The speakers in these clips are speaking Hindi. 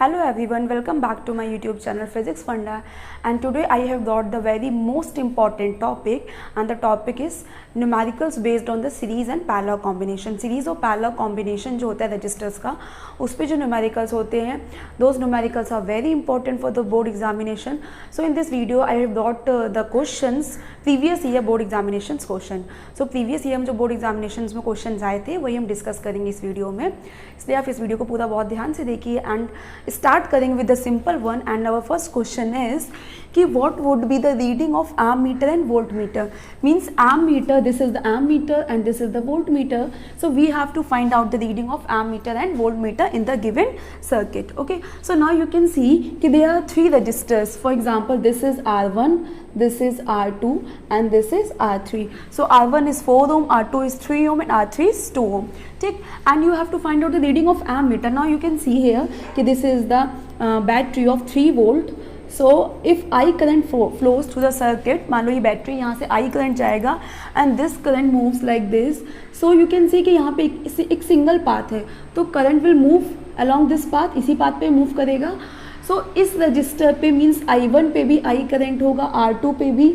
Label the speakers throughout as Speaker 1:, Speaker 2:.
Speaker 1: Hello everyone, welcome back to my YouTube channel Physics Funda, and today I have brought the very most important topic, and the topic is numericals based on the series and parallel combination. Series और parallel combination जो होता है registers का, उस पे जो numericals होते हैं, those numericals are very important for the board examination. So in this video I have brought the questions previous year board examinations question. So previous year में जो board examinations में questions आए थे वही हम discuss करेंगे इस वीडियो में, इसलिए आप इस वीडियो को पूरा बहुत ध्यान से देखिए एंड स्टार्ट करेंगे with the simple one. And our first question is कि what would be the reading of ammeter and voltmeter. Means ammeter, this is the ammeter and this is the voltmeter. So we have to find out the reading of ammeter and voltmeter in the given circuit. Okay, so now you can see कि there are three registers. For example this is R1, this is R2 and this is R3. So R1 is 4 ohm, R2 is 3 ohm and R3 is 2 ohm. ठीक, and you have to find out the reading of ammeter. Now you can see here कि this is the battery of 3 volt. So if I current flows through the circuit, मान लो ये बैटरी यहाँ से I current जाएगा and this current moves like this. So you can see कि यहाँ पे एक सिंगल पाथ है, तो current will move along this path, इसी पाथ पे मूव करेगा. सो इस रजिस्टर पे मीन्स I1 पे भी I करंट होगा, R2 पे भी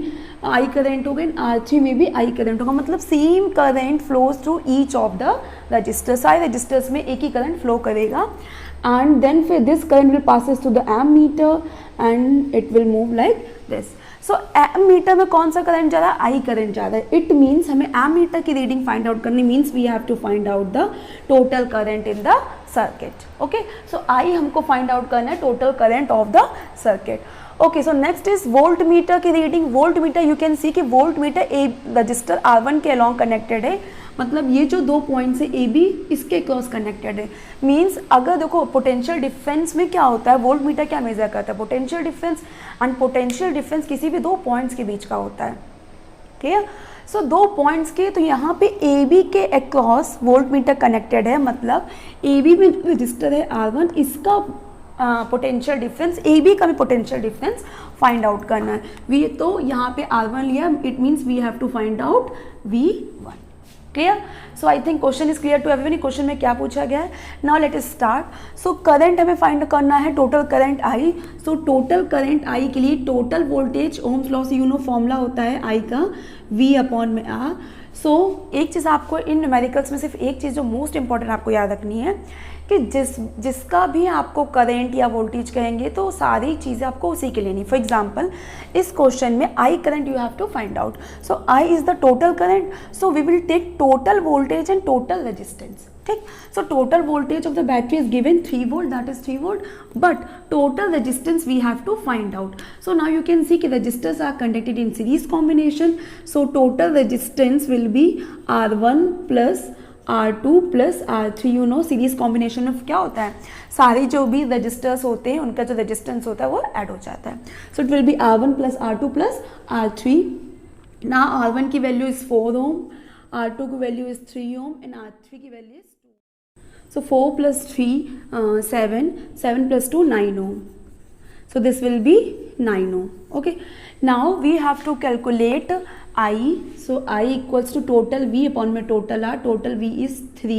Speaker 1: I करंट होगा एंड R3 में भी I करंट होगा. मतलब same current flows through each of the register. सारे रजिस्टर्स में एक ही करंट फ्लो करेगा एंड देन फिर this current will passes to the ammeter and it will move like this. So ammeter में कौन सा करंट जा रहा है? आई करंट जा रहा है. इट मीन्स हमें एम मीटर की रीडिंग फाइंड आउट करनी. Means we have to find out the total current in the circuit. Okay, so I हमको फाइंड आउट करना है total current of the circuit. Okay, so next is voltmeter की reading. Voltmeter you can see कि वोल्ट मीटर ए रजिस्टर R1 के अलॉन्ग कनेक्टेड है. मतलब ये जो दो पॉइंट्स है ए बी इसके क्रॉस कनेक्टेड है. मीन्स अगर देखो पोटेंशियल डिफरेंस में क्या होता है, वोल्ट मीटर क्या मेजर करता है? Potential difference. And potential difference किसी भी दो पॉइंट्स के बीच का होता है. क्लियर? सो दो पॉइंट्स के, तो यहाँ पे ए बी के अक्रॉस वोल्ट मीटर कनेक्टेड है. मतलब ए बी में रजिस्टर है R1, इसका पोटेंशियल डिफरेंस, ए बी का भी पोटेंशियल डिफरेंस फाइंड आउट करना है. वी तो यहाँ पे R1 लिया, it means we have to find out V1. Clear? So I think question is clear to everyone. Question में क्या पूछा गया है? Now let us start. So current हमें फाइंड करना है total current I. So total current I के लिए टोटल वोल्टेज ओम्स लॉ से फॉर्मूला होता है I का V अपॉन में R. सो एक चीज़ आपको इन न्यूमेरिकल्स में सिर्फ एक चीज़ जो मोस्ट इंपॉर्टेंट आपको याद रखनी है कि जिसका भी आपको करंट या वोल्टेज कहेंगे तो सारी चीज़ें आपको उसी के लेनी. फॉर एग्जांपल इस क्वेश्चन में I current you have to find out. So I is the total current. So we will take total voltage and total resistance. ठीक, so total voltage of the battery is given 3 volt, that is 3 volt, but total resistance we have to find out. So now you can see कि resistors are conducted in series combination. So total resistance will be R1 plus R2 plus R3. Series combination में क्या होता है, सारे जो भी रजिस्टर्स होते हैं उनका जो रेजिस्टेंस होता है वो ऐड हो जाता है. सो it will B R1 plus R2 plus R3. ना R1 की वैल्यू इज 4 ohm, R2 की value is 3 ohm and R3 की value is 2. So 4 plus 3 7, 7 plus 2 9 ohm. So this will be 9 ohm. Okay, now we have to calculate I. So I equals to total V upon my total R. Total V is 3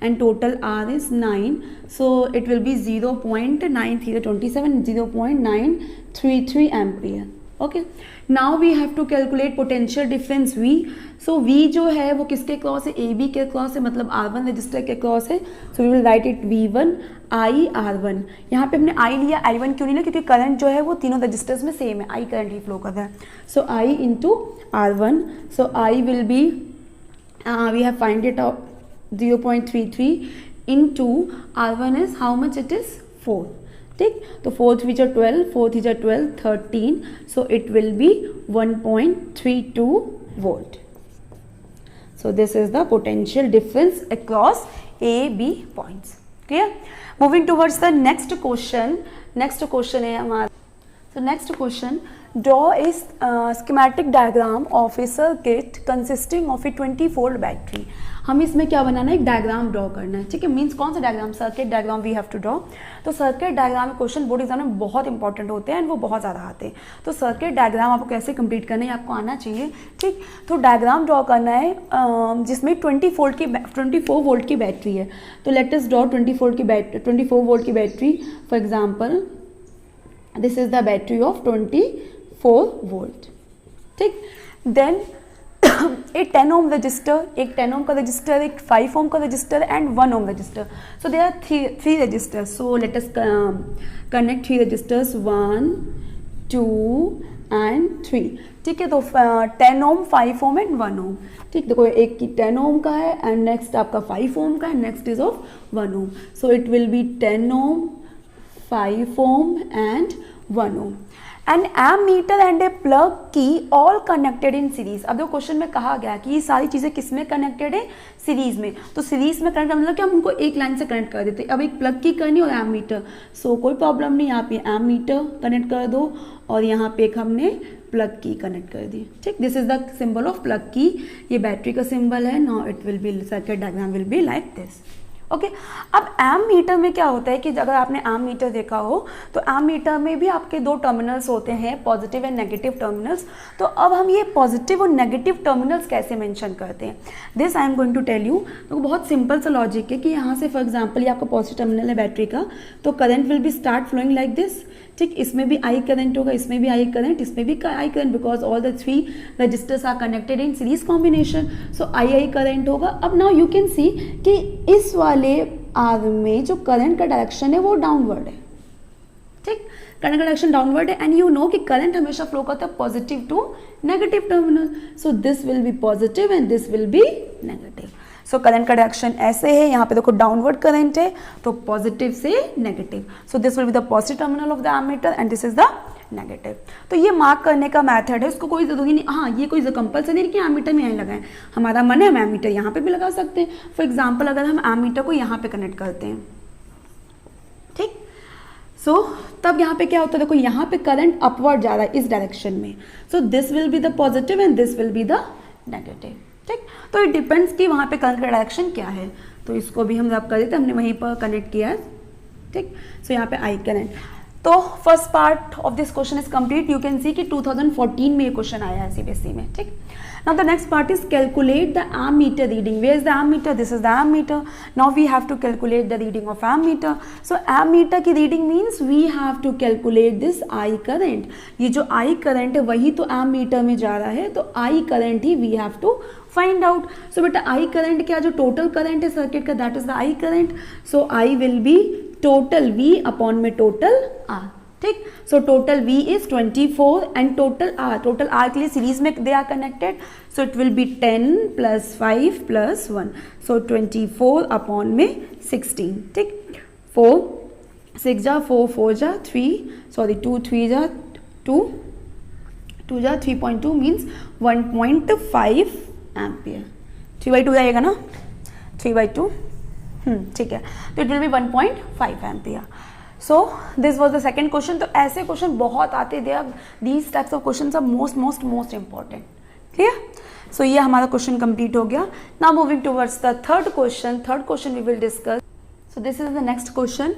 Speaker 1: and total R is 9. So it will be 0.9327, 0.933 ampere. Okay, now we have to calculate potential difference V. So V जो है वो किसके क्रॉस है? A B के क्रॉस है, मतलब R1 रजिस्टर के क्रॉस है. So we will write it V1 I R1. यहाँ पे हमने I लिया, I1 क्यों नहीं लिया? क्योंकि करंट जो है वो तीनों रजिस्टर्स में सेम है, I करंट ही फ्लो कर रहा है. So I into R1. So I will be we have find it out 0.33 into R1 is how much it is? 4. ठीक, तो 4 3 जा 12, 4 3 जा 12, 13. So it will be 1.32 volt. So this is the potential difference across A, B points. Clear? Moving towards the next question. Next question है हमारा. So next question, draw a schematic diagram of a circuit consisting of a 20 volt battery. हमें इसमें क्या बनाना है, एक डायग्राम ड्रॉ करना है, ठीक है। मीन्स कौन सा diagram, circuit diagram we have to draw. तो सर्किट डायग्राम में क्वेश्चन बोर्ड एग्जाम में बहुत इंपॉर्टेंट होते हैं एंड वो बहुत ज़्यादा आते हैं। तो सर्किट डायग्राम आपको कैसे कंप्लीट करना है आपको आना चाहिए, ठीक। तो डायग्राम ड्रॉ करना है जिसमें 24 वोल्ट की बैटरी है। तो लेट अस ड्रॉ 24 वोल्ट की battery. For example this is the battery of 24 volt, ठीक। देन एक 10 ओम रजिस्टर, एक 10 ओम का रजिस्टर, एक 5 ओम का register and 1 ohm register. So there are three registers. So let us connect 3 registers, 1 2 and 3, ठीक है। तो 10 ओम, 5 ओम एंड 1 ओम, ठीक। देखो एक की 10 ओम का है एंड नेक्स्ट आपका 5 ओम का है, next is of 1 ohm. So it will be 10 ohm, 5 ohm and 1 ohm. An ammeter and a plug key all connected in series. अब देखो क्वेश्चन में कहा गया कि ये सारी चीज़ें किस में कनेक्टेड है, सीरीज में। तो सीरीज में कनेक्ट मतलब कि हम उनको एक लाइन से कनेक्ट कर देते हैं। अब एक प्लग की करनी और एमीटर, सो कोई प्रॉब्लम नहीं, यहाँ पे एमीटर कनेक्ट कर दो और यहाँ पे एक हमने प्लग की कनेक्ट कर दी, ठीक। This is the symbol of plug की, ये बैटरी का सिंबल है। Now it will B, circuit diagram will be like this, okay. अब एम मीटर में क्या होता है कि अगर आपने एम मीटर देखा हो तो एम मीटर में भी आपके 2 टर्मिनल्स होते हैं, पॉजिटिव एंड नेगेटिव टर्मिनल्स। तो अब हम ये पॉजिटिव और नेगेटिव टर्मिनल्स कैसे मेंशन करते हैं, this I am going to tell you. तो बहुत सिंपल सा लॉजिक है कि यहाँ से फॉर एग्जांपल ये आपका पॉजिटिव टर्मिनल है बैटरी का, तो current will be start flowing like this, ठीक। इसमें भी आई करंट होगा, इसमें भी आई करंट, इसमें भी I current, because all the 3 registers are connected in series combination. So I current होगा। अब नाउ यू कैन सी कि इस वाले आर्म में जो करंट का डायरेक्शन है वो डाउनवर्ड है, ठीक। करंट का डायरेक्शन डाउनवर्ड है एंड यू नो कि करंट हमेशा फ्लो करता है positive to negative terminal. So this will be positive and this will be negative. So current का डायरेक्शन ऐसे है, यहाँ पे देखो डाउनवर्ड करंट है तो पॉजिटिव से negative. So this will be the positive terminal of the ammeter and this is the negative. तो ये मार्क करने का मेथड है, उसको कोई जरूरी नहीं, हाँ ये कोई कंपल्सरी नहीं कि एमीटर में यहीं लगाएं, हमारा मन है हम एमीटर यहाँ पे भी लगा सकते हैं। फॉर एग्जाम्पल अगर हम एमीटर को यहाँ पे कनेक्ट करते हैं, ठीक। सो तब यहाँ पे क्या होता है, देखो यहाँ पे करंट अपवर्ड जा रहा है इस डायरेक्शन में। सो this will be the positive and this will be the negative, ठीक। तो इट डिपेंड्स कि वहाँ पे करंट का डायरेक्शन क्या है। तो इसको भी हम रब कर देते, हमने वहीं पर कनेक्ट किया है, ठीक। सो यहाँ पे आई करंट। तो first part of this question is complete. You can see कि 2014 में ये क्वेश्चन आया है सीबीएसई में, ठीक। Now the next part is calculate the ammeter reading. Where is the ammeter, this is the ammeter. Now we have to calculate the reading of ammeter. So ammeter की reading means we have to calculate this I current. ये जो आई करंट है वही तो एमीटर में जा रहा है, तो आई करंट ही we have to find out. So बेटा आई करंट क्या, जो टोटल करंट है सर्किट का, that is the I current. So I will be total V upon में टोटल R, ठीक। So total V is 24 and total R के लिए सीरीज में they are connected. So it will be 10 + 5 + 1, so 24 upon में 16, ठीक। 4 6 जा 4 4 जा 3, सॉरी 2 3 जा 2 2 जा 3.2 मीन्स 1.5 एम्पियर। 3/2 जाएगा ना, 3/2, ठीक है। तो it will be 1.5 ampere. So this was the second question. तो ऐसे क्वेश्चन बहुत आते दे, these types of question are most important, clear. So ये हमारा क्वेश्चन कंप्लीट हो गया। Now moving towards the third question we will discuss. So this is the next question.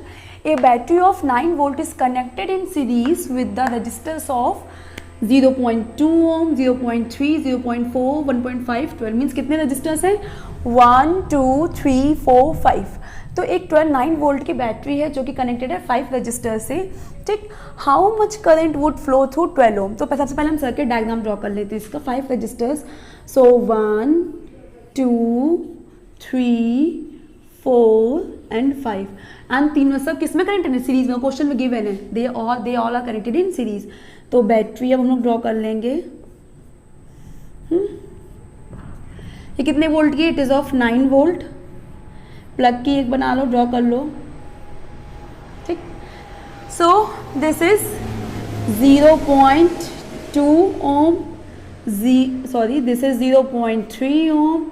Speaker 1: A battery of 9 volt is connected in series with the resistors of 0.2 ohm, 0.3, 0.4, 1.5, 12 means कितने रजिस्टर्स हैं, 1 2 3 4 5। तो एक 9 वोल्ट की बैटरी है जो कि कनेक्टेड है 5 रजिस्टर से, ठीक। How much current would flow through 12 ओम। तो सबसे पहले हम सर्किट डायग्राम ड्रॉ कर लेते हैं इसका। 5 रजिस्टर्स, सो 1 2 3 4 एंड 5 एंड तीनों सब किस में कनेक्टेड है, सीरीज में। क्वेश्चन में गिवन है they all are connected in series. तो बैटरी अब हम लोग ड्रॉ कर लेंगे। ये कितने वोल्ट की, it is of 9 volt. Plug key एक बना लो, ड्रॉ कर लो, ठीक। So this is 0.2 ohm, sorry this is 0.3 ohm.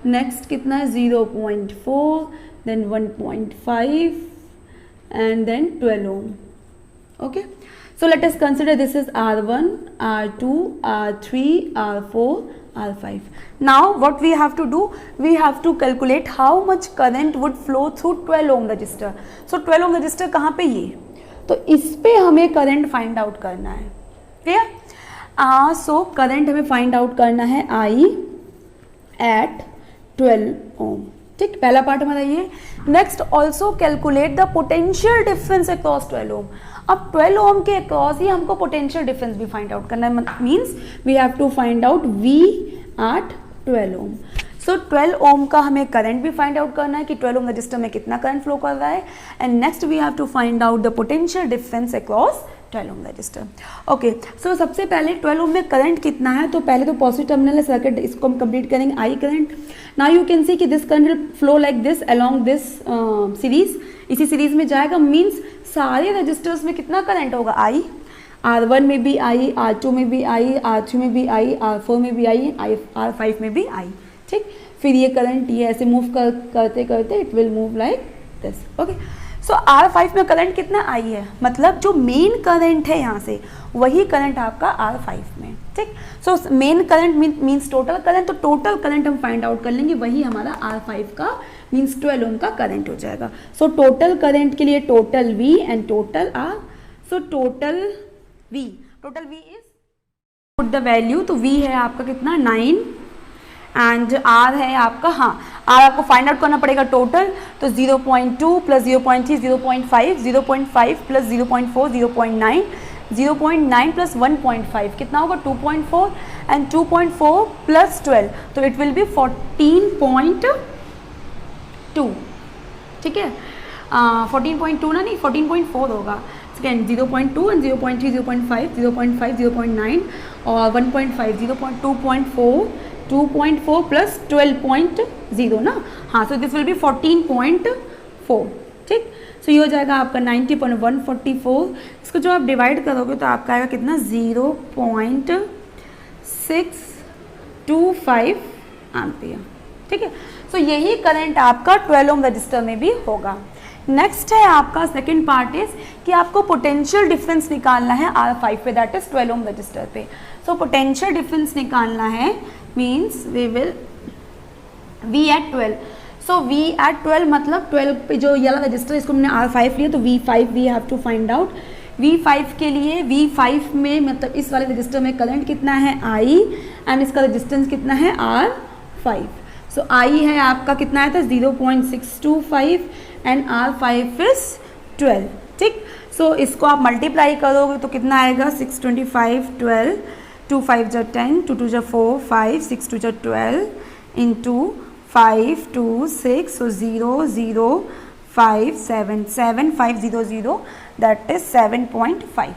Speaker 1: Next कितना है 0.4, then 1.5 and then 12 ohm, okay. So let us consider this is R1, R2, R3, R4, R5. Now what we have to do, we have to calculate how much current would flow through 12 ohm resistor. So 12 ohm resistor कहाँ पे, ये तो इस पे हमें करंट फाइंड आउट करना है. क्लियर? सो करंट हमें फाइंड आउट करना है I एट 12 ओम. ठीक, पहला पार्ट हमारा ये. Next also calculate the potential difference across 12 ohm. अब 12 ओम के अक्रॉस ही हमको पोटेंशियल डिफरेंस भी फाइंड आउट करना है. Means we have to find out V at 12 ohm. So 12 ohm का हमें करंट भी फाइंड आउट करना है कि 12 ओम रजिस्टर में कितना करंट फ्लो कर रहा है. And next we have to find out the potential difference across 12 ohm resistor. Okay, so सबसे पहले 12 ओम में करंट कितना है, तो पहले तो पॉजिटिव टर्मिनल है सर्किट, इसको हम कंप्लीट करेंगे. I current. Now you can see कि this current will flow like this along this series. इसी सीरीज में जाएगा. मीन्स सारे रजिस्टर्स में कितना करंट होगा, आई. R1 में भी आई, R2 में भी आई, R3 में भी आई, R4 में भी आई, R5 में भी आई. ठीक, फिर ये करंट ये ऐसे मूव करते करते it will move like this. Okay, so R5 में करंट कितना आई है, मतलब जो मेन करंट है यहाँ से वही करंट आपका R5 में. ठीक, so main current means total current. तो टोटल करंट हम फाइंड आउट कर लेंगे, वही हमारा R5 का मीन्स 12 ओम का करंट हो जाएगा. सो टोटल करंट के लिए total V and total R. So total V is put the value. तो V है आपका कितना 9 एंड R है आपका, हाँ R आपको फाइंड आउट करना पड़ेगा टोटल. तो 0.2 प्लस 0.3 0.5, 0.5 प्लस 0.4 0.9, 0.9 प्लस 1.5 कितना होगा 2.4 एंड 2.4 प्लस 12 तो इट विल बी 14.2. ठीक है, 14.2 ना, नहीं 14.4 होगा. सेकेंड 0.2 एंड 0.3 0.5 0.5 0.9 और 1.5 0.2.4 2.4 प्लस 12.0 ना. हाँ, सो दिस विल बी 14.4. ठीक, सो ये हो जाएगा आपका 90.144. इसको जो आप डिवाइड करोगे तो आपका आएगा कितना 0.625 एम्पियर. ठीक है, सो यही करंट आपका 12 ओम रजिस्टर में भी होगा. नेक्स्ट है आपका सेकेंड पार्ट इज कि आपको पोटेंशियल डिफरेंस निकालना है R5 पे, दैट इज 12 ओम रजिस्टर पे. सो पोटेंशियल डिफरेंस निकालना है means we will V at 12. So V at 12 मतलब 12 पे जो ये वाला रजिस्टर इसको हमने R5 लिया तो V5 we have to find out. V5 के लिए V5 में मतलब इस वाले रजिस्टर में करंट कितना है I एंड इसका रजिस्टेंस कितना है R5. सो I है आपका कितना आया था 0.625 एंड R5 इज 12. ठीक, सो इसको आप मल्टीप्लाई करोगे तो कितना आएगा 625 12 2 5 जा 10 2 2 जा 4 5 6 2 जा 12 इंटू 5 2 6 सो 0 0 5 7 7 5 0 0 दैट इज 7.5.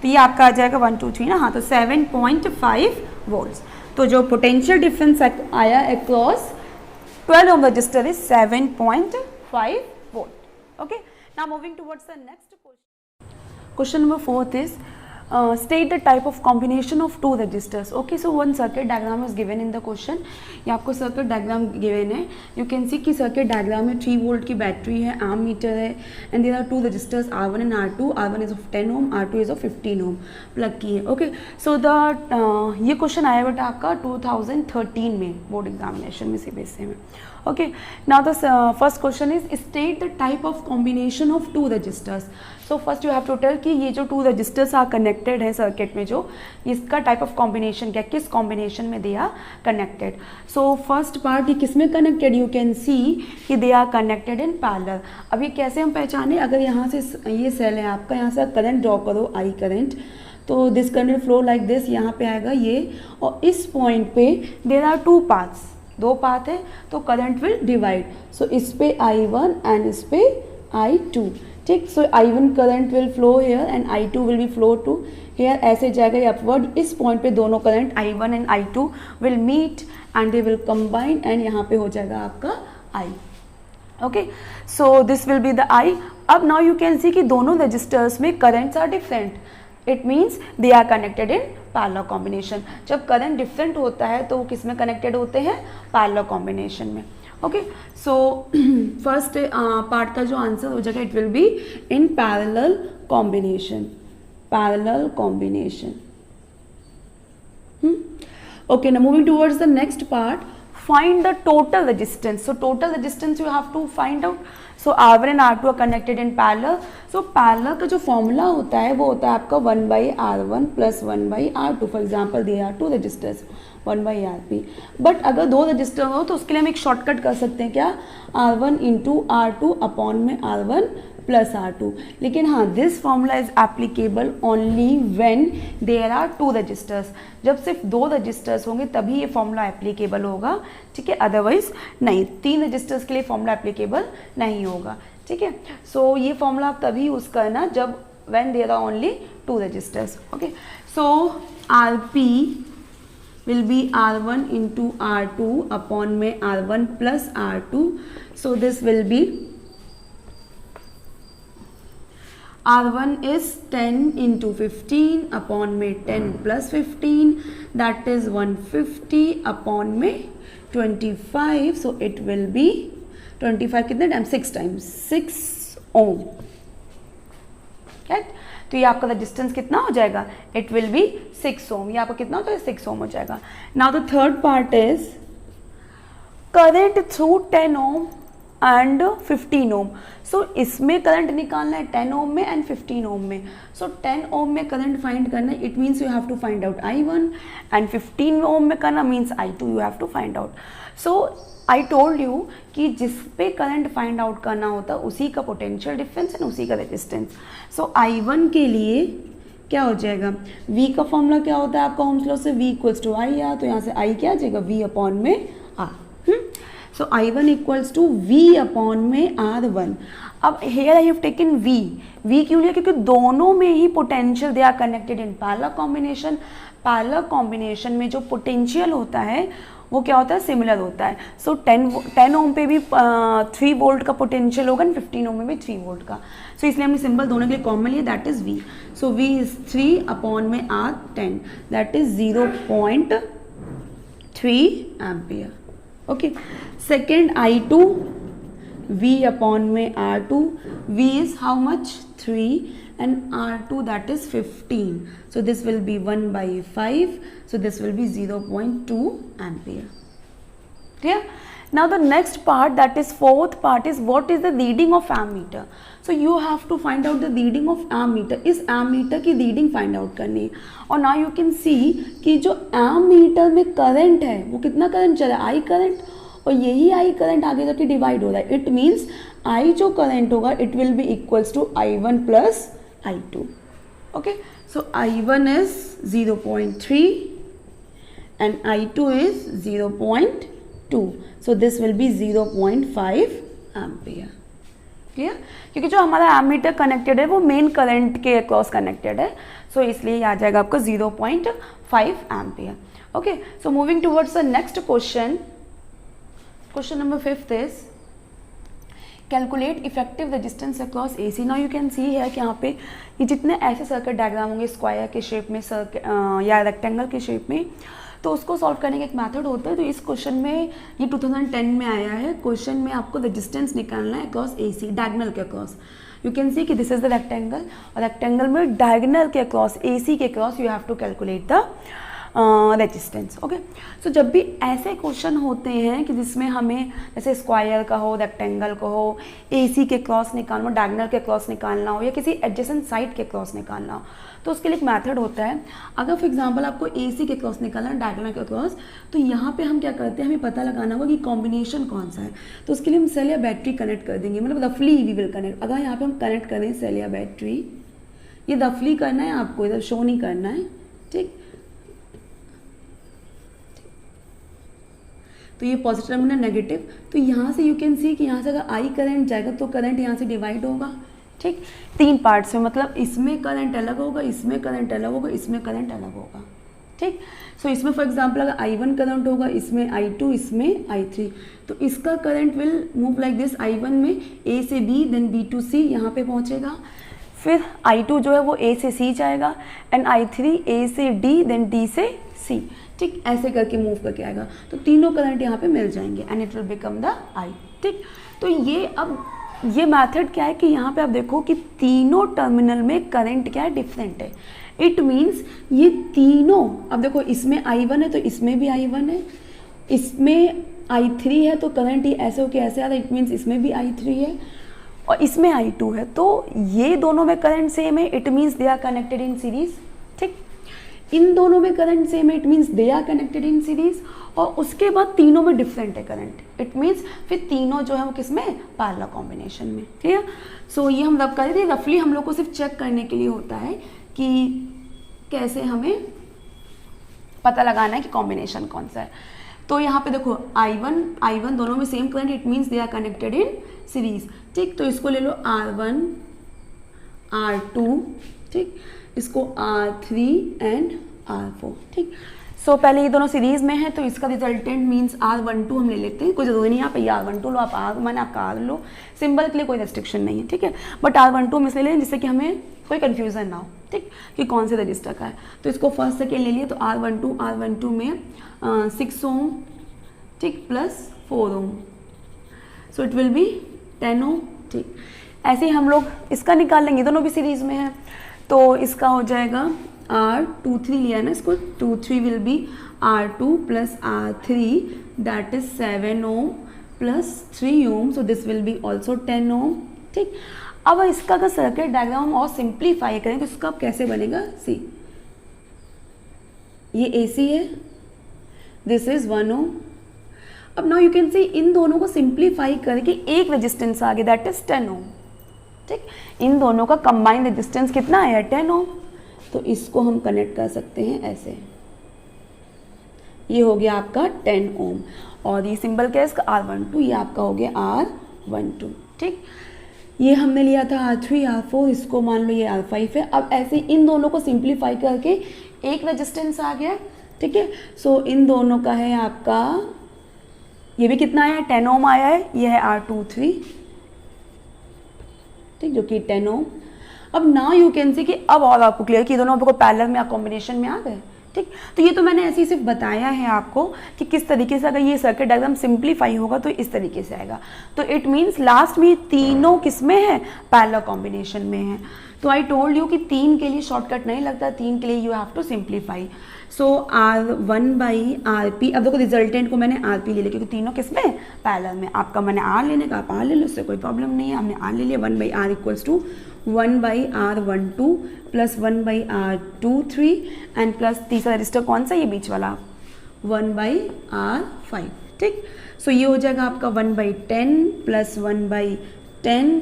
Speaker 1: तो ये आपका आ जाएगा 1 2 3 ना. हाँ, तो 7.5 वोल्ट्स. तो जो पोटेंशियल डिफरेंस आया across 12 ohm register is 7.5 volt. Okay, now moving towards the next question. Question number 4 is state the type of combination of two registers. Okay, so one circuit diagram is given in the question. ये आपको circuit diagram given है. You can see कि circuit diagram में 3 volt की बैटरी है, आर्म मीटर है and there are two registers R1 and R2. R1 is of 10 ohm, R2 is of 15 ohm plug की है. Okay, so the ये क्वेश्चन आया बेटा आपका 2013 में बोर्ड एग्जामिनेशन में CBSE में. Okay, now the first question is state the type of combination of two registers. So first you have to tell कि ये जो two registers are connected है सर्किट में, जो इसका type of combination क्या, किस combination में they are connected. So first part ये किस में connected, you can see कि they are connected in parallel. अब ये कैसे हम पहचाने, अगर यहाँ से ये सेल है आपका, यहाँ से करंट ड्रॉ करो I करंट, तो this current flow like this, यहाँ पे आएगा ये, और इस पॉइंट पे देयर आर टू पाथ्स, दो पाथ है तो करंट विल डिवाइड. सो इस पे I1 एंड इस पे I2. ठीक, so I1 current will flow here and I2 will be flow to here, ऐसे जाएगा ये अपवर्ड. इस पॉइंट पे दोनों current I1 and I2 will meet and they will combine and यहाँ पे हो जाएगा आपका I. Okay, so this will be the I. अब नाउ यू कैन सी कि दोनों रजिस्टर्स में currents are different. It means they are connected in parallel combination. जब करंट डिफरेंट होता है तो वो किस में कनेक्टेड होते हैं, पैरेलल कॉम्बिनेशन में. ओके, सो फर्स्ट पार्ट का जो आंसर हो जाएगा it will be in parallel combination. Parallel combination. Okay, now moving towards the next part, find the total resistance. So total resistance you have to find out. So R1 and R2 are connected in parallel. So parallel का जो फॉर्मूला होता है वो होता है आपका 1/R1 plus 1/R2. For example they are two registers 1/RP. But अगर दो रजिस्टर हो तो उसके लिए हम एक शॉर्टकट कर सकते हैं क्या, R1 इंटू R2 अपॉन में R1 प्लस R2. लेकिन हाँ, this formula is applicable only when there are two registers. जब सिर्फ दो रजिस्टर्स होंगे तभी ये फॉर्मूला एप्लीकेबल होगा, ठीक है, अदरवाइज नहीं. तीन रजिस्टर्स के लिए फॉर्मूला एप्लीकेबल नहीं होगा, ठीक है. सो ये फॉर्मूला आप तभी यूज़ करना जब when there are only two registers. Okay, so RP will be R1 into R2 upon में R1 plus R2. So this will be R1 is 10 into 15 upon में 10 plus 15, that is 150 upon में 25. So it will be 25 कितने टाइम, 6 times 6 ohm. राइट, तो ये आपका रजिस्टेंस कितना हो जाएगा, इट विल बी 6 ओम. ये आपका कितना होता है, 6 ओम हो जाएगा. Now the third part is current through 10 ohm and 15 ओम. सो इसमें करंट निकालना है 10 ओम में एंड 15 ओम में. सो 10 ओम में करंट फाइंड करना है, it means you have to find out I1, and 15 ohm में करना means I2 you have to find out. So I told you कि जिस पे करंट फाइंड आउट करना होता है उसी का पोटेंशियल डिफरेंस एंड उसी का रेजिस्टेंस. सो I1 के लिए क्या हो जाएगा, V का फॉर्मूला क्या होता है आपका ओम्स लॉ से, V इक्वल्स टू IR. तो यहाँ से I क्या आ जाएगा, V अपॉन में R. So I1 equals to V upon में R1. अब here I have taken V क्यों लिया, क्योंकि दोनों में ही potential they are connected in parallel combination. Parallel combination में जो पोटेंशियल होता है वो क्या होता है, सिमिलर होता है. सो 10 ओम पे भी 3 वोल्ट का पोटेंशियल होगा, 15 ओम में भी 3 वोल्ट का. सो इसलिए हमने सिंबल दोनों के लिए कॉमन लिया, that is V. So V is 3 upon में R 10, that is 0.3 ampere. Okay, second I2 V upon में R2. V is how much, 3 and R2 that is 15. So this will be 1/5. So this will be 0.2 ampere. Clear? Now the next part, that is fourth part, is what is the reading of ammeter. So you have to find out the reading of ammeter. इस ammeter की reading find out करनी है. और now you can see कि जो ammeter में current है वो कितना current चला है, I current, और यही I करंट आगे जाके डिवाइड हो रहा है. इट मीन्स I जो करंट होगा it will be equals to I1 plus I2. Okay, so I1 is 0.3 and I2 is 0.2. So this will be 0.5 ampere. Clear, क्योंकि जो हमारा एमीटर कनेक्टेड है वो मेन करंट के अक्रॉस कनेक्टेड है. सो इसलिए आ जाएगा आपका 0.5 ampere. Okay, so moving towards the next question. Question number 5 is calculate effective resistance across AC. Now you can see here कि यहाँ पे ये जितने ऐसे सर्किट डायग्राम होंगे स्क्वायर के शेप में या रेक्टेंगल के शेप में, तो उसको सॉल्व करने का एक मेथड होता है. तो इस क्वेश्चन में ये 2010 में आया है. क्वेश्चन में आपको रेजिस्टेंस निकालना है अक्रॉस AC, डायगोनल के अक्रॉस. यू कैन सी कि दिस इज द रेक्टेंगल, और रेक्टेंगल में डायगोनल के अक्रॉस AC के across you have to calculate the resistance. Okay, so जब भी ऐसे क्वेश्चन होते हैं कि जिसमें हमें जैसे स्क्वायर का हो, रेक्टेंगल का हो, AC के क्रॉस निकालना हो, डायगोनल के क्रॉस निकालना हो, या किसी एडजेसेंट साइड के क्रॉस निकालना हो, तो उसके लिए एक मेथड होता है. अगर फॉर एग्जांपल आपको AC के क्रॉस निकालना है, डायगोनल के क्रॉस, तो यहाँ पे हम क्या करते हैं, हमें पता लगाना होगा कि कॉम्बिनेशन कौन सा है. तो उसके लिए हम सेल या बैटरी कनेक्ट कर देंगे, मतलब रफली वी विल कनेक्ट. अगर यहाँ पे हम कनेक्ट करें सेल या बैटरी, ये रफली करना है आपको, इधर शो नहीं करना है, ठीक. तो ये पॉजिटिव टर्मिनल नेगेटिव. तो यहाँ से यू कैन सी कि यहाँ से अगर I करंट जाएगा तो करंट यहाँ से डिवाइड होगा, ठीक, 3 पार्ट्स में. मतलब इसमें करंट अलग होगा, इसमें करंट अलग होगा, इसमें करंट अलग होगा, ठीक. सो इसमें फॉर एग्जांपल अगर I1 करंट होगा, इसमें I2, इसमें I3, तो इसका current will move like this. I1 में A से B, then B to C यहाँ पे पहुँचेगा. फिर I2 जो है वो A से C जाएगा, एंड I3 A से D, देन D से C, ठीक. ऐसे करके मूव करके आएगा. तो तीनों करंट यहाँ पे मिल जाएंगे and it will become the I, ठीक. तो ये अब ये मेथड क्या है कि यहाँ पे आप देखो कि तीनों टर्मिनल में करंट क्या है, डिफरेंट है। इट मीन्स ये तीनों, अब देखो इसमें I1 है तो इसमें भी I1 है, इसमें I3 है तो करंट ये ऐसे होके ऐसे आ रहा है, इट मीन्स इसमें भी I3 है और इसमें I2 है, तो ये दोनों में करंट सेम है, it means they are connected in series. ठीक, इन दोनों में करंट सेम है, it means they are connected in series. और उसके बाद तीनों में डिफरेंट है करंट, इट मीन्स फिर तीनों जो है वो किस में, पैरेलल कॉम्बिनेशन में। क्लियर? सो ये हम रब कर रहे थे, रफली हम लोग को सिर्फ चेक करने के लिए होता है कि कैसे हमें पता लगाना है कि कॉम्बिनेशन कौन सा है। तो यहाँ पे देखो I1 दोनों में same current, it means they are connected in series. ठीक, तो इसको ले लो R1 R2, ठीक, इसको R3 एंड R4। ठीक, सो पहले ये दोनों सीरीज में है तो इसका रिजल्टेंट मीन्स R12 हम ले लेते हैं, कोई जरूरी नहीं आप ये R12 लो, आप R1 आपका R लो, सिंबल के लिए कोई रेस्ट्रिक्शन नहीं है। ठीक है, बट R12 हम इसलिए लें जिससे कि हमें कोई कन्फ्यूजन ना हो, ठीक, कि कौन से रजिस्टर का है। तो इसको फर्स्ट सेकेंड ले लिए, तो R12 में 6 ओम, ठीक, plus 4 ohm, so it will be 10 ohm. ठीक, ऐसे ही हम लोग इसका निकाल लेंगे, दोनों भी सीरीज में है, तो इसका हो जाएगा R23 लिया ना इसको, 23 will be R2 plus R3 that is 7 ohm plus 3 ohm, so this will be also 10 ohm. ठीक, अब इसका अगर सर्किट डायग्राम और सिंप्लीफाई करें तो इसका कैसे बनेगा, सी ये AC है, दिस इज 1 ओम। अब नाउ यू कैन सी इन दोनों को सिंप्लीफाई करके एक रेजिस्टेंस आ गया दैट इज 10 ओम। ठीक, इन दोनों का कंबाइंड रेजिस्टेंस कितना आया, 10 ओम। तो इसको हम कनेक्ट कर सकते हैं ऐसे, ये हो गया आपका 10 ओम और ये सिंबल क्या है इसका, R12, ये आपका हो गया R12। ठीक, ये हमने लिया था R3 R4, इसको मान लो ये R5 है। अब ऐसे इन दोनों को सिंप्लीफाई करके एक रेजिस्टेंस आ गया। ठीक है, सो इन दोनों का है आपका, ये भी कितना आया है, 10 ओम आया है, ये है R23, ठीक, जो कि 10 ओम। अब नाउ यू कैन सी कि अब और आपको क्लियर कि दोनों आपको पैरेलल में या कॉम्बिनेशन में आ गए। ठीक, तो ये तो मैंने ऐसे ही सिर्फ बताया है आपको कि किस तरीके से अगर ये सर्किट डायग्राम सिंप्लीफाई होगा तो इस तरीके से आएगा। तो इट मीन्स लास्ट में तीनों किस में है, पैरेलल कॉम्बिनेशन में है। तो आई टोल्ड यू कि 3 के लिए शॉर्टकट नहीं लगता, 3 के लिए you have to simplify. So R1/RP, अब देखो रिजल्टेंट को मैंने RP ले लिया क्योंकि तीनों किस में, पैरेलल में। आपका मैंने R लेने का, आप R ले लो, उससे कोई प्रॉब्लम नहीं है, हमने R ले लिया। 1/R equals to 1/R12 plus 1/R23 and plus तीसरा रजिस्टर कौन सा, ये बीच वाला 1/R5। ठीक, सो ये हो जाएगा आपका 1/10 प्लस 1/10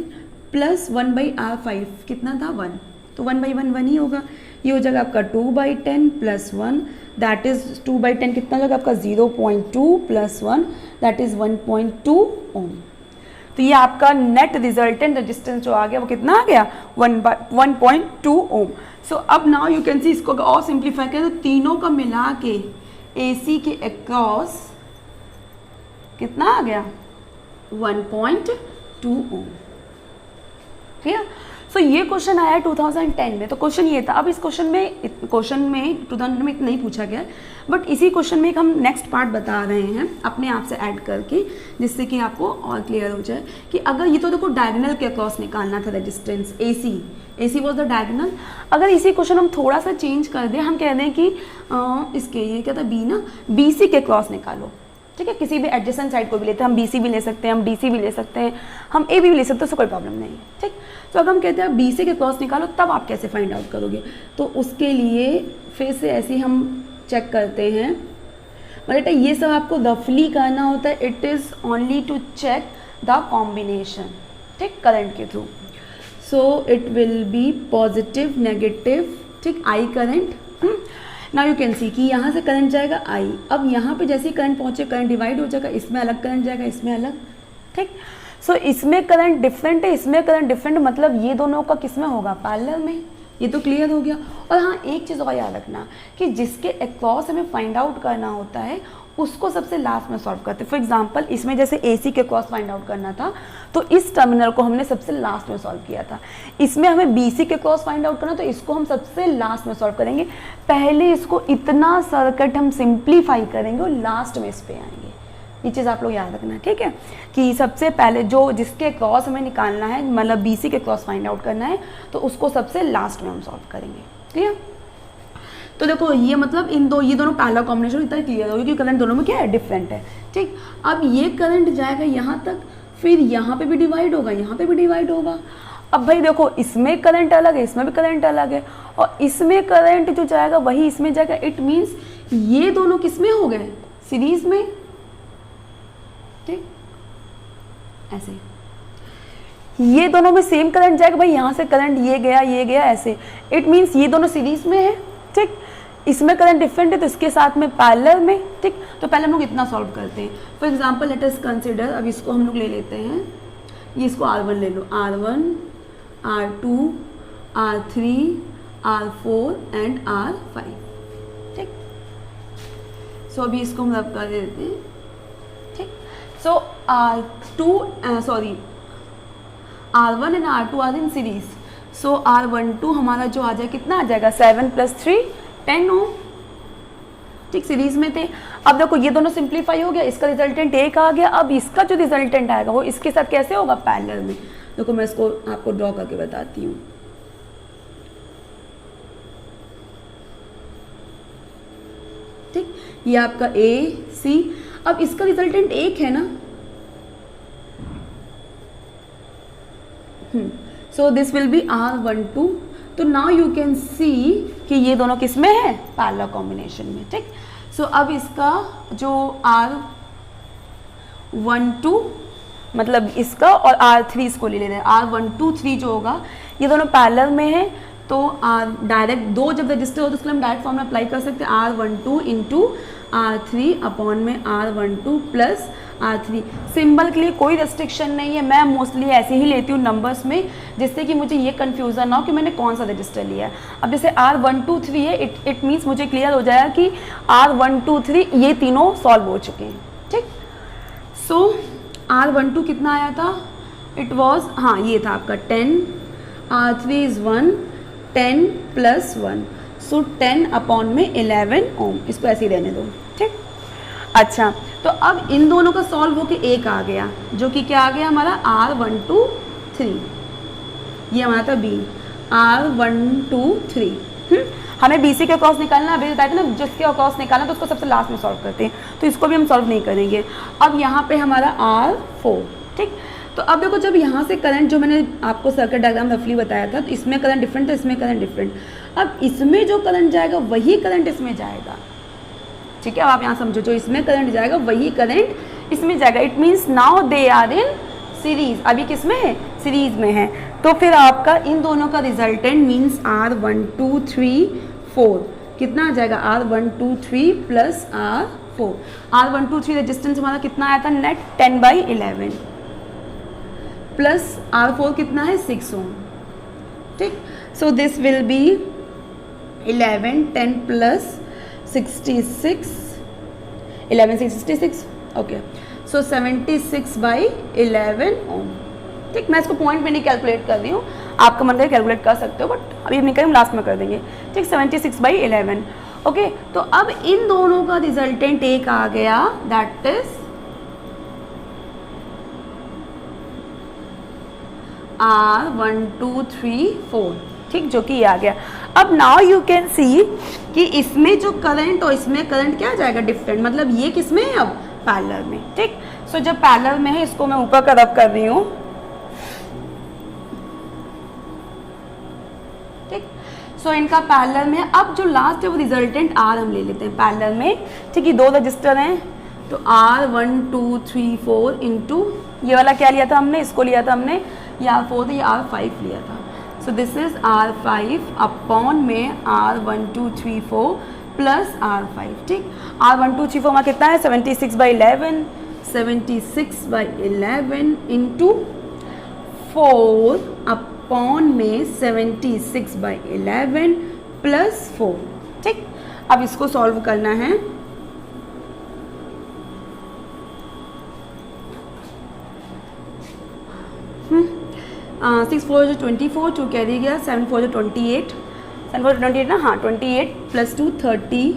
Speaker 1: प्लस 1/R5 कितना था, 1, तो 1/1 1 ही होगा। ये हो जाएगा आपका 2/10 प्लस 1 दैट इज 2/10 कितना हो जाएगा आपका 0.2 प्लस 1 दैट इज 1.2 ओम। तो ये आपका नेट रिजल्टेंट रेजिस्टेंस जो आ गया वो कितना आ गया, 1.2 ओम। सो अब नाउ यू कैन सी इसको और सिंप्लीफाई करें तो तीनों का मिला के AC के अक्रॉस कितना आ गया, 1.2 ओम। ठीक है, सो ये क्वेश्चन आया 2010 में, तो क्वेश्चन ये था। अब इस क्वेश्चन में 2000 में इतना नहीं पूछा गया, बट इसी क्वेश्चन में एक हम नेक्स्ट पार्ट बता रहे हैं अपने आप से ऐड करके, जिससे कि आपको और क्लियर हो जाए कि अगर ये तो देखो डायगोनल के अक्रॉस निकालना था resistance, AC was the diagonal. अगर इसी क्वेश्चन हम थोड़ा सा चेंज कर दें, हम कह दें कि इसके ये क्या था, B ना, BC के अक्रॉस निकालो। ठीक है, किसी भी एडजेसेंट साइड को भी लेते हैं, हम BC भी ले सकते हैं, हम DC भी ले सकते हैं, हम AB भी ले सकते हैं, उससे कोई प्रॉब्लम नहीं है। ठीक, तो अगर हम कहते हैं BC के क्रॉस निकालो, तब आप कैसे फाइंड आउट करोगे, तो उसके लिए फिर से ऐसे हम चेक करते हैं। मतलब ये सब आपको रफली करना होता है, it is only to check the combination, ठीक, करंट के through. So it will be positive negative, ठीक, I current. Now you can see कि यहाँ से करंट जाएगा I, अब यहाँ पे जैसे ही करंट पहुँचे करंट डिवाइड हो जाएगा, इसमें अलग करंट जाएगा, इसमें अलग। ठीक, सो इसमें करंट डिफरेंट है, इसमें करंट डिफरेंट, मतलब ये दोनों का किस में होगा, पैरेलल में। ये तो क्लियर हो गया। और हाँ, एक चीज़ और याद रखना कि जिसके अक्रॉस हमें फाइंड आउट करना होता है उसको सबसे लास्ट में सॉल्व करते हैं। फॉर एग्जांपल इसमें जैसे AC के अक्रॉस फाइंड आउट करना था तो इस टर्मिनल को हमने सबसे लास्ट में सॉल्व किया था। इसमें हमें BC के अक्रॉस फाइंड आउट करना, तो इसको हम सबसे लास्ट में सॉल्व करेंगे। पहले इसको इतना सर्किट हम सिंप्लीफाई करेंगे और लास्ट में इस पे आएंगे। ये चीज़ आप लोग याद रखना, ठीक है, कि सबसे पहले जो जिसके क्रॉस हमें निकालना है, मतलब BC के क्रॉस फाइंड आउट करना है, तो उसको सबसे लास्ट में हम सॉल्व करेंगे। क्लियर? तो देखो ये मतलब ये दोनों पहला कॉम्बिनेशन इतना क्लियर होगा क्योंकि करंट दोनों में क्या है, डिफरेंट है, ठीक। अब ये करंट जाएगा यहाँ तक, फिर यहाँ पे भी डिवाइड होगा, यहाँ पे भी डिवाइड होगा। अब भाई देखो इसमें करंट अलग है, इसमें भी करंट अलग है, और इसमें करंट जो जाएगा वही इसमें जाएगा। इट मीन्स ये दोनों किस में हो गए, सीरीज में, ठीक। ऐसे ये दोनों में सेम करंट जाएगा, भाई यहाँ से करंट ये गया ऐसे। इट मीन्स ये दोनों सीरीज में है, ठीक। इसमें करंट डिफरेंट है तो इसके साथ में पैरेलल में, ठीक। तो पहले हम लोग इतना सॉल्व करते हैं। For example let us consider, अब इसको हम लोग ले लेते हैं, ये इसको R1 ले लो, R1, R2, R3, R4 and R5, ठीक। सो अभी इसको हम रब कर देते हैं, ठीक। So R1 and R2 are in series, so R12 हमारा जो आ जाए कितना आ जाएगा, 7 + 3 10 ओम, ठीक, सीरीज में थे। अब देखो ये दोनों सिंप्लीफाई हो गया, इसका रिजल्टेंट 1 आ गया। अब इसका जो रिजल्टेंट आएगा वो इसके साथ कैसे होगा, पैरेलल में। देखो मैं इसको आपको ड्रॉ करके बताती हूँ, ठीक। ये आपका AC, अब इसका रिजल्टेंट 1 है ना, सो दिस विल बी R12। तो नाउ यू कैन सी कि ये दोनों किस में है, पैरेलल कॉम्बिनेशन में, ठीक। सो अब इसका जो R12 मतलब इसका और R3 इसको ले रहे हैं, R12 3 जो होगा ये दोनों पैरेलल में है, तो डायरेक्ट दो जब रजिस्टर हो तो उसके लिए हम डायरेक्ट फॉर्मूला अप्लाई कर सकते हैं, R12 इंटू R3 अपॉन में R12 प्लस R3। सिंबल के लिए कोई रेस्ट्रिक्शन नहीं है, मैं मोस्टली ऐसे ही लेती हूँ नंबर्स में, जिससे कि मुझे ये कन्फ्यूज़न ना हो कि मैंने कौन सा रजिस्टर लिया है। अब जैसे R123 है, इट मीन्स मुझे क्लियर हो जाएगा कि R123 ये तीनों सॉल्व हो चुके हैं, ठीक। सो R12 कितना आया था, इट वॉज, हाँ ये था आपका 10, R3 इज़ 1, 10 + 1, सो 10 अपॉन में 11 ओम, इसको ऐसे ही रहने दो, ठीक। अच्छा, तो अब इन दोनों का सॉल्व होके एक आ गया, जो कि क्या आ गया हमारा R123, ये हमारा था B, R123। हमें BC के क्रॉस निकालना, अभी बताया था ना, जिसके क्रॉस निकालना तो उसको सबसे लास्ट में सॉल्व करते हैं, तो इसको भी हम सॉल्व नहीं करेंगे। अब यहाँ पे हमारा R4, ठीक। तो अब देखो जब यहाँ से करंट, जो मैंने आपको सर्किट डायग्राम रफली बताया था, तो इसमें करंट डिफरेंट है, इसमें करंट डिफरेंट। अब इसमें जो करंट जाएगा वही करंट इसमें जाएगा, ठीक है। अब आप यहाँ समझो, जो इसमें करंट जाएगा वही करंट इसमें जाएगा। It means now they are in series, अभी किस में है, सीरीज में है। तो फिर आपका इन दोनों का रिजल्टेंट मीन्स R123 कितना आ जाएगा, R123 plus R4। R123 resistance हमारा कितना आया था नेट, 10/11 प्लस R4 कितना है, 6 ओम, ठीक। So this will B 11, 10 plus 66, 11 से 66, ओके। सो 76/11 ओम, ठीक। मैं इसको पॉइंट में नहीं कैलकुलेट कर रही हूँ, आपका मन करे कैलकुलेट कर सकते हो, बट अभी नहीं करें, हम लास्ट में कर देंगे, ठीक। 76/11, ओके। तो अब इन दोनों का रिजल्टेंट एक आ गया, दैट इज R1234, ठीक, जो कि ये आ गया। अब नाउ यू कैन सी कि इसमें जो करंट और इसमें करंट क्या जाएगा, डिफरेंट, मतलब ये किस में है, अब पैरेलल में, ठीक। सो जब पैरेलल में है, इसको मैं ऊपर का रब कर रही हूँ, ठीक। सो इनका पैरेलल में है। अब जो लास्ट है वो रिजल्टेंट R हम ले लेते हैं पैरेलल में, ठीक है। दो रजिस्टर हैं, तो R1234 इंटू ये वाला क्या लिया था हमने, इसको लिया था हमने, ये R4 था, ये R5 लिया था। सो दिस इज R5 अपॉन में R1234 प्लस R5, ठीक। R1234 हमारा कितना है, 76/11, 76/11 इंटू 4 अपॉन में 76/11 प्लस 4, ठीक। अब इसको सॉल्व करना है, 6 4 जो 24, 2 कैरी गया, 7 4 जो 28, 7 4 28 ना, हाँ 28 प्लस 2 30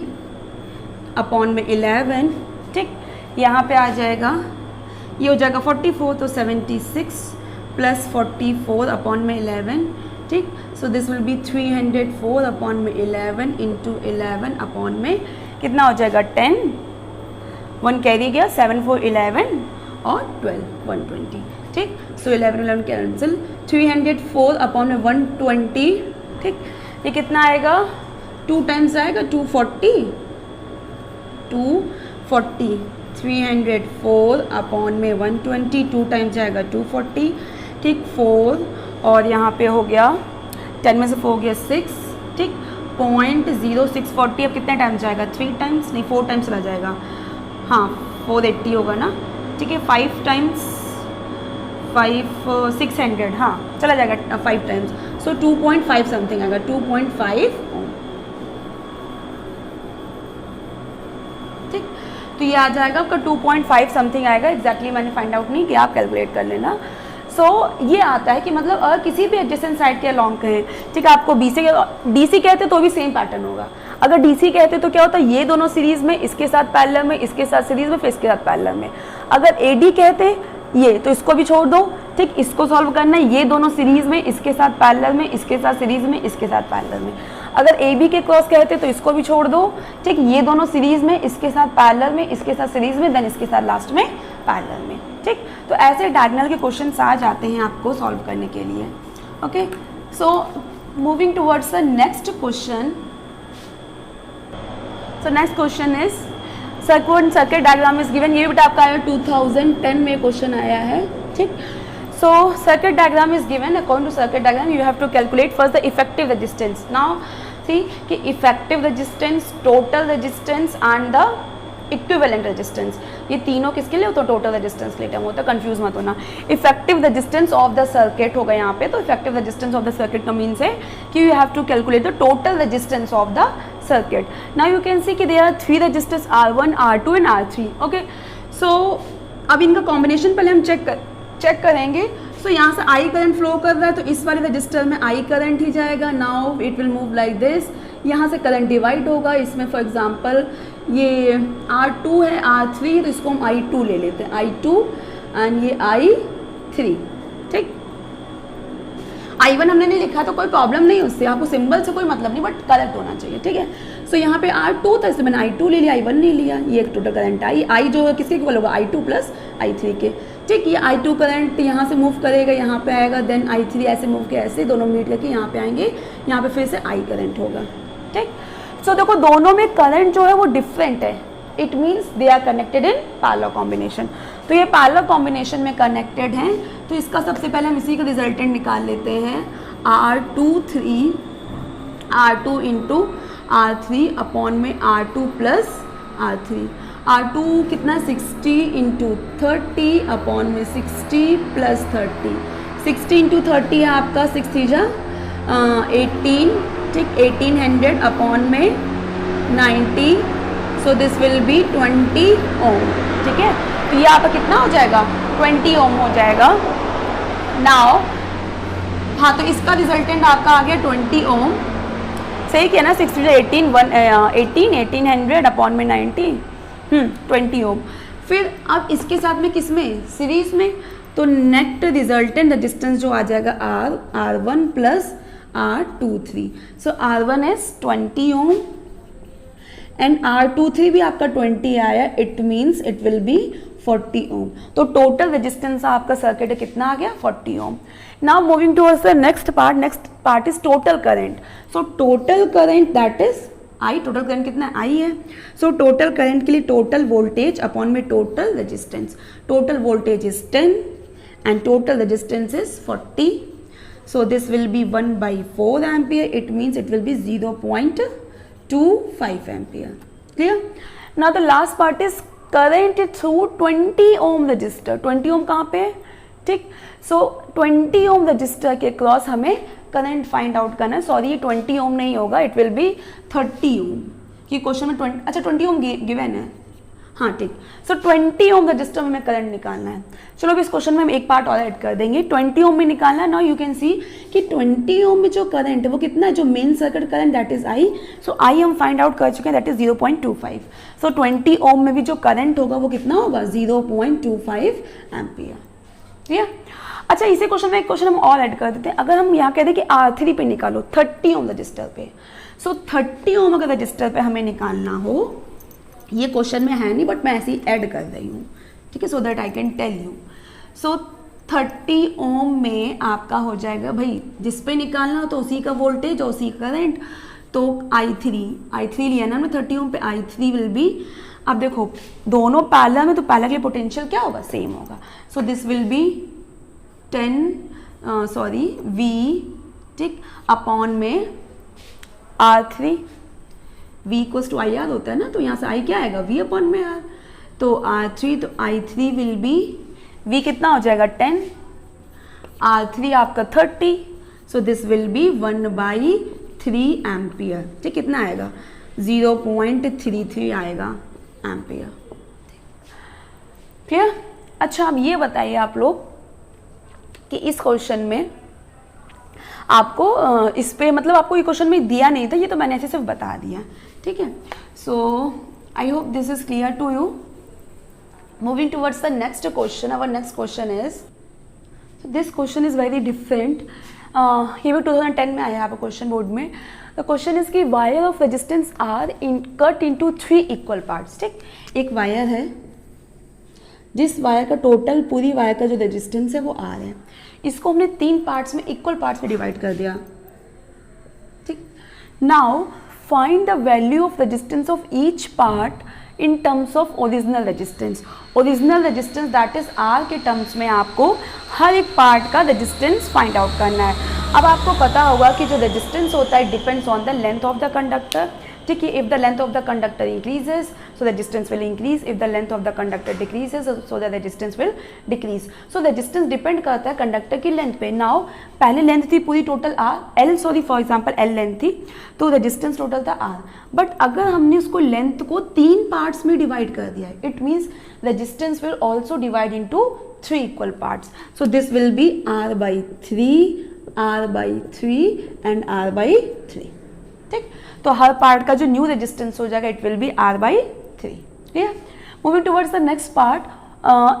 Speaker 1: अपॉन में 11, ठीक। यहाँ पे आ जाएगा, ये हो जाएगा 44, तो 76 प्लस 44 अपॉन में 11, ठीक। So this will B 304 upon में 11 इंटू 11 अपॉन में कितना हो जाएगा 10, 1 कैरी गया, 7 4 11 और 12 120, ठीक। सो 11 11 कैंसिल, 304 अपॉन में 120, ठीक। ये कितना आएगा, 2 टाइम्स आएगा, 240, 304 अपॉन में 120, 2 टाइम्स जाएगा 240, ठीक। 4 और यहाँ पे हो गया 10 में से 4 हो गया 6, ठीक। 0.0640 अब कितने टाइम्स जाएगा, 3 टाइम्स नहीं 4 टाइम्स चला जाएगा, हाँ 480 होगा ना, ठीक है। 5 टाइम्स 5 600, हाँ चला जाएगा 5 टाइम्स, सो 2.5 समथिंग आएगा, 2.5 ओम, ठीक। तो ये आ जाएगा आपका 2.5 समथिंग आएगा, एग्जैक्टली मैंने फाइंड आउट नहीं किया, आप कैलकुलेट कर लेना। सो ये आता है कि मतलब अगर किसी भी एडजेसेंट साइड के अलॉन्ग कहें, ठीक है, आपको DC कहते तो भी सेम पैटर्न होगा, अगर DC कहते तो क्या होता है, ये दोनों सीरीज में, इसके साथ पैरेलल में, इसके साथ सीरीज में, फिर इसके साथ पैरेलल में। अगर AD कहते ये, तो इसको भी छोड़ दो, ठीक, इसको सॉल्व करना है, ये दोनों सीरीज में, इसके साथ पैरेलल में, इसके साथ सीरीज में, इसके साथ पैरेलल में। अगर AB के क्रॉस कहते तो इसको भी छोड़ दो, ठीक, ये दोनों सीरीज में, इसके साथ पैरेलल में, इसके साथ सीरीज में, देन इसके साथ लास्ट में पैरेलल में, ठीक। तो ऐसे डायगोनल के क्वेश्चंस आ जाते हैं आपको सॉल्व करने के लिए। Okay, so moving towards the next question. So next question is circuit diagram is given, ये बेटा आपका आया 2010 में क्वेश्चन आया है, ठीक। So circuit diagram is given, according to circuit diagram you have to calculate first the effective resistance. Now see कि effective resistance, total resistance and the equivalent resistance, ये तीनों किसके लिए होता है, टोटल रेजिस्टेंस के लिए टर्म होता है, कंफ्यूज मत होना। Effective resistance of the circuit होगा यहाँ पे, तो effective resistance of the circuit का मीन्स है कि you have to calculate the total resistance of the circuit. Now you can see कि there are 3 resistors R1, R2 and R3। Okay, so अब इनका कॉम्बिनेशन पहले हम चेक करेंगे। सो यहाँ से I करंट फ्लो कर रहा है, तो इस वाले रजिस्टर में I करंट ही जाएगा। Now it will move like this, यहाँ से करंट डिवाइड होगा, इसमें फॉर एग्जांपल ये R2 है, R3, तो इसको हम I2 ले लेते हैं, I2 एंड ये I3, ठीक। I1 हमने नहीं लिखा तो कोई प्रॉब्लम नहीं उससे, आपको सिंबल से कोई मतलब नहीं, बट करेक्ट होना चाहिए, ठीक है। सो यहाँ पे R2 था, इसलिए मैंने I2 ले लिया, I1 नहीं लिया। ये एक टोटल करंट I जो किसके इक्वल होगा, I2 प्लस I3 के, ठीक। ये I2 करंट यहाँ से मूव करेगा, यहाँ पे आएगा, देन I3 ऐसे मूव के ऐसे दोनों मीट करके यहाँ पे आएंगे, यहाँ पे फिर से I करंट होगा, ठीक। सो देखो दोनों में करंट जो है वो डिफरेंट है, it means they are connected in parallel combination. तो ये पैरेलल कॉम्बिनेशन में कनेक्टेड हैं, तो इसका सबसे पहले हम इसी का रिजल्टेंट निकाल लेते हैं, R2 इंटू R3 अपॉन में R2 प्लस R3। R2 कितना 60 इंटू 30 अपॉन में 60 प्लस 30, 60 इंटू 30 है आपका 6 जा 18, ठीक, 1800 अपॉन में 90, सो दिस विल बी 20 ओम, ठीक है। तो ये आपका कितना हो जाएगा, 20 ओम हो जाएगा। नाउ हाँ, तो इसका रिजल्टेंट आपका आ गया 20 ओम, सही किया ना, 60 1800 अपॉन में 90, 20 ओम। फिर अब इसके साथ में किस में, सीरीज में, तो नेट रिजल्टेंट रेजिस्टेंस जो आ जाएगा R1 plus R23। So R1 is 20 ohm and R23 भी आपका 20 आया, it means it will be 40 ohm. तो टोटल रेजिस्टेंस आपका सर्किट कितना आ गया, 40 ohm. Now moving towards the next part is total current. So total current that is I, total current कितना I है। सो टोटल करंट के लिए टोटल वोल्टेज अपॉन में total resistance, total voltage is 10 and total resistance is 40, so this will be 1/4 ampere, it means it will be 0.25 ampere, clear? Now the last part is current through 20 ohm resistor। 20 ohm कहाँ पे है, ठीक। so 20 ohm resistor के क्रॉस हमें करंट फाइंड आउट करना है। सॉरी, ये 20 ओम नहीं होगा, इट विल बी 30 ओम, कि क्वेश्चन में 20 ओम गिवन है, हाँ ठीक। सो 20 ओम रजिस्टर में हमें करंट निकालना है। चलो अब इस क्वेश्चन में हम एक पार्ट और ऐड कर देंगे। 20 ओम में निकालना है। नाउ यू कैन सी कि 20 ओम में जो करंट है वो कितना है, जो main circuit current that is I. So I हम फाइंड आउट कर चुके हैं, दैट इज 0.25। सो 20 ओम में भी जो करंट होगा वो कितना होगा, 0.25 एम्पियर। क्लियर। अच्छा इसी क्वेश्चन में एक क्वेश्चन हम और ऐड कर देते हैं। अगर हम यहाँ कह दें कि R3 पे निकालो 30 ओम रजिस्टर पे, सो 30 ओम अगर रजिस्टर पे हमें निकालना हो, ये क्वेश्चन में है नहीं बट मैं ऐसे ही ऐड कर रही हूँ, ठीक है, so that I can tell you. So 30 ohm में आपका हो जाएगा भाई, जिस पे निकालना हो तो उसी का वोल्टेज और उसी का करंट, तो I3 लिया ना मैं 30 ओम पे, I3 विल बी, अब देखो दोनों पैरेलल में तो पैरेलल के लिए पोटेंशियल क्या होगा, सेम होगा। So this will be 10 V, ठीक, अपॉन में R3, V equals to I R होता है ना, तो यहाँ से I क्या आएगा, V अपॉन में R, तो R3, तो I3 विल बी, V कितना हो जाएगा 10, R3 आपका 30, सो दिस विल बी 1/3 एम्पियर, ठीक, कितना आएगा 0.33 आएगा एम्पियर। क्लियर। अच्छा अब ये बताइए आप लोग कि इस क्वेश्चन में आपको इस पे मतलब आपको ये क्वेश्चन में दिया नहीं था, ये तो मैंने ऐसे सिर्फ बता दिया, ठीक है। So I hope this is clear to you. Moving towards the next question, our next question is, this question is very different, ये भी 2010 में आया है क्वेश्चन बोर्ड में। द क्वेश्चन इज कि wire of resistance are cut into 3 equal parts, ठीक, एक वायर है जिस वायर का टोटल, पूरी वायर का जो रेजिस्टेंस है वो आर है, इसको हमने 3 पार्ट्स में, इक्वल पार्ट्स में डिवाइड कर दिया, ठीक। Now find the value of resistance of each part in terms of original resistance. Original resistance that is R के टर्म्स में आपको हर एक पार्ट का रेजिस्टेंस फाइंड आउट करना है। अब आपको पता होगा कि जो रेजिस्टेंस होता है depends on the length of the conductor, ठीक है। If the length of the conductor increases so the distance will increase, if the length of the conductor decreases so the resistance will decrease। so resistance depend करता है कंडक्टर की लेंथ पे। नाउ पहले लेंथ थी पूरी total for example L length थी, तो रेजिस्टेंस टोटल था R, बट अगर हमने उसको लेंथ को 3 पार्ट्स में डिवाइड कर दिया है, it means resistance will also divide into 3 equal parts. So this will be R/3, R/3 and R/3, ठीक। तो हर पार्ट का जो न्यू रेजिस्टेंस हो जाएगा it will be R/3। Clear. Moving towards the next part,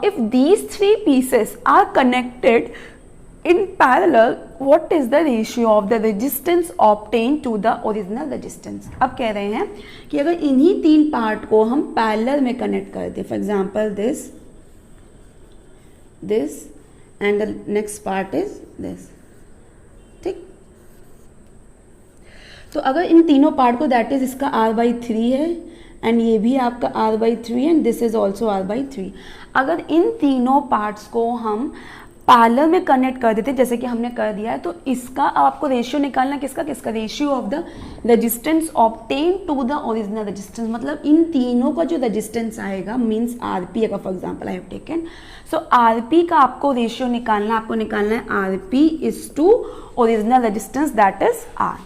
Speaker 1: if these 3 pieces are connected in parallel, what is the ratio of the resistance obtained to the original resistance। अब कह रहे हैं कि अगर इन्हीं 3 पार्ट को हम पैरेलल में कनेक्ट कर दें, for example this and the next part is this, ठीक। तो अगर इन तीनों पार्ट को, दैट इज इसका R/3 है एंड ये भी आपका R/3 and this is also R/3, अगर इन तीनों पार्ट्स को हम पैरेलल में कनेक्ट कर देते जैसे कि हमने कर दिया है, तो इसका आपको रेशियो निकालना, किसका ratio of the resistance obtain to the original resistance, मतलब इन तीनों का जो रेजिस्टेंस आएगा मींस आरपी, अगर for example I have taken, so RP का आपको रेशियो निकालना, आपको निकालना है RP is to original resistance that is R,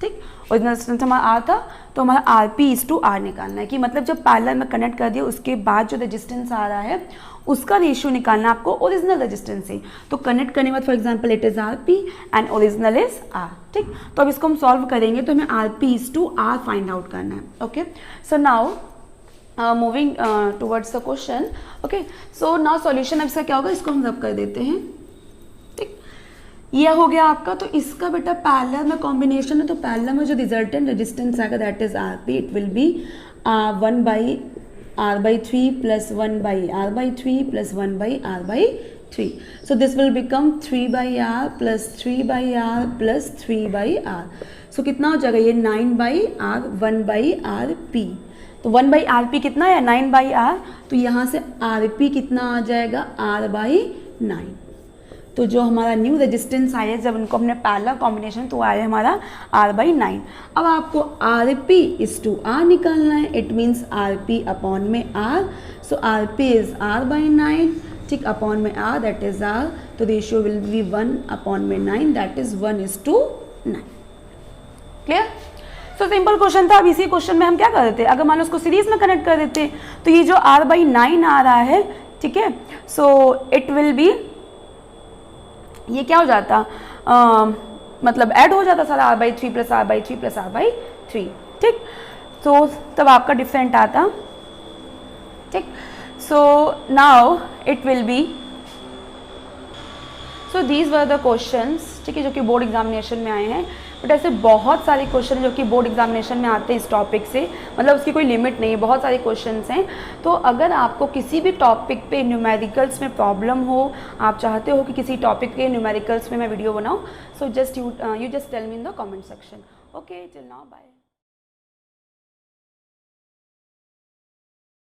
Speaker 1: ठीक। ओरिजिनल रेजिस्टेंस हमारा आर था तो हमारा आरपी इज टू आर निकालना है, कि मतलब जब पैरेलल में कनेक्ट कर दिया उसके बाद जो रेजिस्टेंस आ रहा है उसका रेशियो निकालना आपको ओरिजिनल रेजिस्टेंस से। तो कनेक्ट करने के बाद for example it is RP and original is R, ठीक। तो अब इसको हम सॉल्व करेंगे तो हमें RP is to R find out करना है, okay. So now moving towards the question, okay. So now solution अब इसका क्या होगा, इसको हम रब कर देते हैं, ठीक। ये हो गया आपका, तो इसका बेटा पैरेलल में कॉम्बिनेशन है, तो पैरेलल में जो रिजल्टेंट रेजिस्टेंस आएगा that is RP, it will B 1/R/3 plus 1/R/3 plus 1/R/3. So this will become 3/R plus 3/R plus 3/R. So कितना हो जाएगा ये 9/R 1/RP। तो 1/RP कितना है 9/R, तो यहाँ से RP कितना आ जाएगा R/9। तो जो हमारा न्यू रेजिस्टेंस आया जब उनको हमने पैरेलल कॉम्बिनेशन, तो आया हमारा R/9। अब आपको RP इज टू R निकालना है, इट मीन्स RP अपॉन में R, so RP is R/9, ठीक, अपॉन में R दैट इज R, तो रेशियो विल बी 1 अपॉन में 9 दैट इज 1:9। क्लियर। सो तो सिंपल क्वेश्चन था। अब इसी क्वेश्चन में हम क्या कर देते, अगर मान लो उसको सीरीज में कनेक्ट कर देते तो ये जो r/9 आ रहा है, ठीक है, सो इट विल बी, ये क्या हो जाता, मतलब ऐड हो जाता सारा r/3 plus r/3 plus r/3, ठीक। तो तब आपका डिफरेंट आता, ठीक। So now it will B, so these were the questions, ठीक है, जो कि बोर्ड एग्जामिनेशन में आए हैं। बट ऐसे बहुत सारे क्वेश्चन हैं जो कि बोर्ड एग्जामिनेशन में आते हैं इस टॉपिक से, मतलब उसकी कोई लिमिट नहीं है, बहुत सारे क्वेश्चंस हैं। तो अगर आपको किसी भी टॉपिक पे न्यूमेरिकल्स में प्रॉब्लम हो, आप चाहते हो कि किसी टॉपिक के न्यूमेरिकल्स में मैं वीडियो बनाऊँ, so just you just tell me in the comment section. Okay, till now bye.